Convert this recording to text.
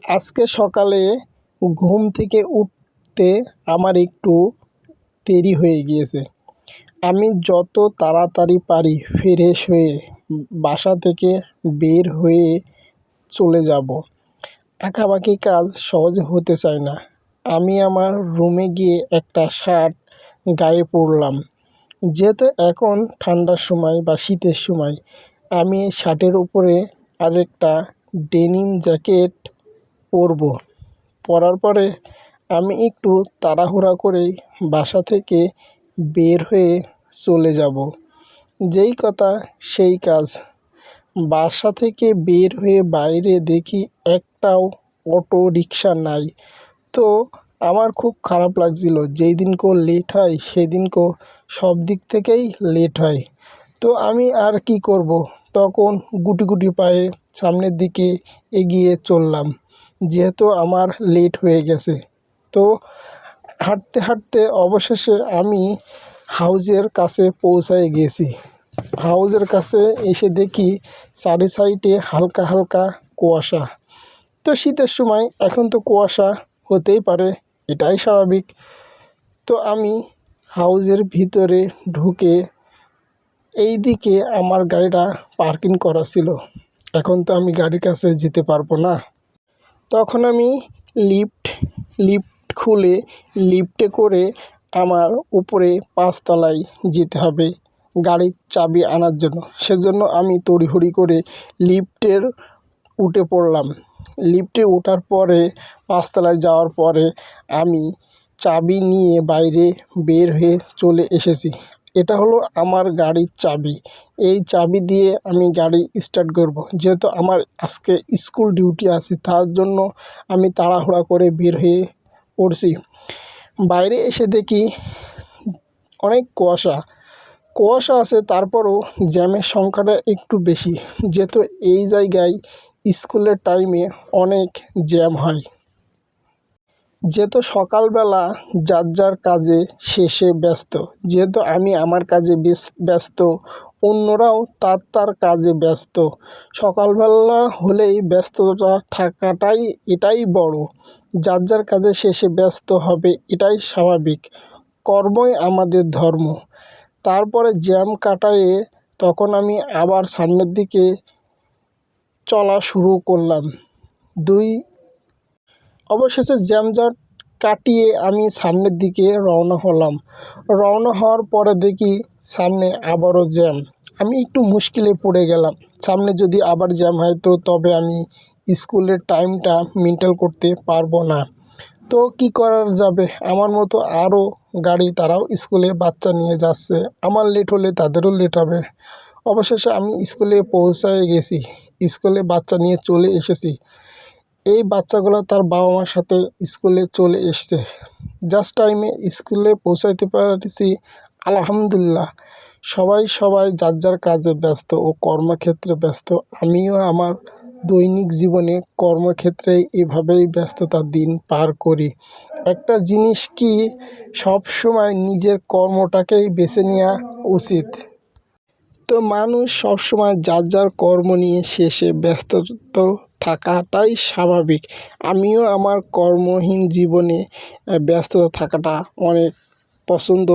আজকে সকালে ঘুম থেকে উঠতে আমার একটু দেরি হয়ে গিয়েছে। আমি যত তাড়াতাড়ি পারি ফ্রেশ হয়ে বাসা থেকে বের হয়ে চলে যাব। আঁকাবাকি কাজ সহজে হতে চায় না। আমি আমার রুমে গিয়ে একটা শার্ট গায়ে পরলাম। যেহেতু এখন ঠান্ডার সময় বা শীতের সময়, আমি এই শার্টের উপরে আরেকটা ডেনিম জ্যাকেট পরব। পরার পরে আমি একটু তাড়াহুড়া করেই বাসা থেকে বের হয়ে চলে যাব। যেই কথা সেই কাজ। বাসা থেকে বের হয়ে বাইরে দেখি একটাও অটো রিক্সা নাই। তো আমার খুব খারাপ লাগছিল। যেই দিনকো লেট হয় সেদিনকো সব দিক থেকেই লেট হয়। তো আমি আর কি করব, তখন গুটি গুটি পায়ে সামনের দিকে এগিয়ে চললাম, যেহেতু আমার লেট হয়ে গেছে। তো হাঁটতে হাঁটতে অবশেষে আমি হাউজের কাছে পৌঁছায় গেছি। হাউজের কাছে এসে দেখি চারি সাইডে হালকা হালকা কুয়াশা। তো শীতের সময় এখন তো কুয়াশা হতেই পারে, এটাই স্বাভাবিক। তো আমি হাউজের ভিতরে ঢুকে এই দিকে আমার গাড়িটা পার্কিং করা ছিল। এখন তো আমি গাড়ির কাছে যেতে পারবো না। তখন আমি লিফট খুলে লিফটে করে আমার উপরে 5 তলায় যেতে হবে গাড়ির চাবি আনার জন্য। সেজন্য আমি তড়িঘড়ি করে লিফটের উঠে পড়লাম। লিফটে ওঠার পরে 5 তলায় যাওয়ার পরে আমি চাবি নিয়ে বাইরে বের হয়ে চলে এসেছি। এটা হলো আমার গাড়ির চাবি। এই চাবি দিয়ে আমি গাড়ি স্টার্ট করব। যেহেতু আমার আজকে স্কুল ডিউটি আছে, তার জন্য আমি তাড়াহুড়া করে বের হয়ে পড়ছি। বাইরে এসে দেখি অনেক কুয়াশা আছে, তারপরও জ্যামের সংখ্যাটা একটু বেশি। যেহেতু এই জায়গায় স্কুলের টাইমে অনেক জ্যাম হয়। যেহেতু সকালবেলা যার যার কাজে শেষে ব্যস্ত, যেহেতু আমি আমার কাজে ব্যস্ত, অন্যরাও তার তার কাজে ব্যস্ত। সকালবেলা হলেই ব্যস্ততা থাকাটাই এটাই বড়। যার যার কাজে শেষে ব্যস্ত হবে, এটাই স্বাভাবিক। কর্মই আমাদের ধর্ম। তারপরে জ্যাম কাটায়ে তখন আমি আবার সামনের দিকে চলা শুরু করলাম। অবশেষে জ্যামজট কাটিয়ে আমি সামনের দিকে রওনা হলাম। রওনা হওয়ার পরে দেখি সামনে আবারও জ্যাম। আমি একটু মুশকিলে পড়ে গেলাম। সামনে যদি আবার জ্যাম হয় তো তবে আমি স্কুলের টাইমটা মেনটেন করতে পারবো না। তো কি করা যাবে, আমার মতো আরও গাড়ি, তারাও স্কুলে বাচ্চা নিয়ে যাচ্ছে। আমার লেট হলে তাদেরও লেট হবে। অবশেষে আমি স্কুলে পৌঁছায় গেছি। স্কুলে বাচ্চা নিয়ে চলে এসেছি। এই বাচ্চাগুলো তার বাবা মার সাথে স্কুলে চলে এসছে। জাস্ট টাইমে স্কুলে পৌঁছাইতে পারছি, আলহামদুলিল্লাহ। সবাই যার যার কাজে ব্যস্ত ও কর্মক্ষেত্রে ব্যস্ত। আমিও আমার দৈনিক জীবনে কর্মক্ষেত্রে এভাবেই ব্যস্ততার দিন পার করি। একটা জিনিস কি, সব সময় নিজের কর্মটাকেই বেছে নেওয়া উচিত। তো মানুষ সবসময় যার যার কর্ম নিয়ে শেষে ব্যস্ত থাকাটাই স্বাভাবিক। আমিও আমার কর্মহীন জীবনে ব্যস্ততা থাকাটা অনেক পছন্দ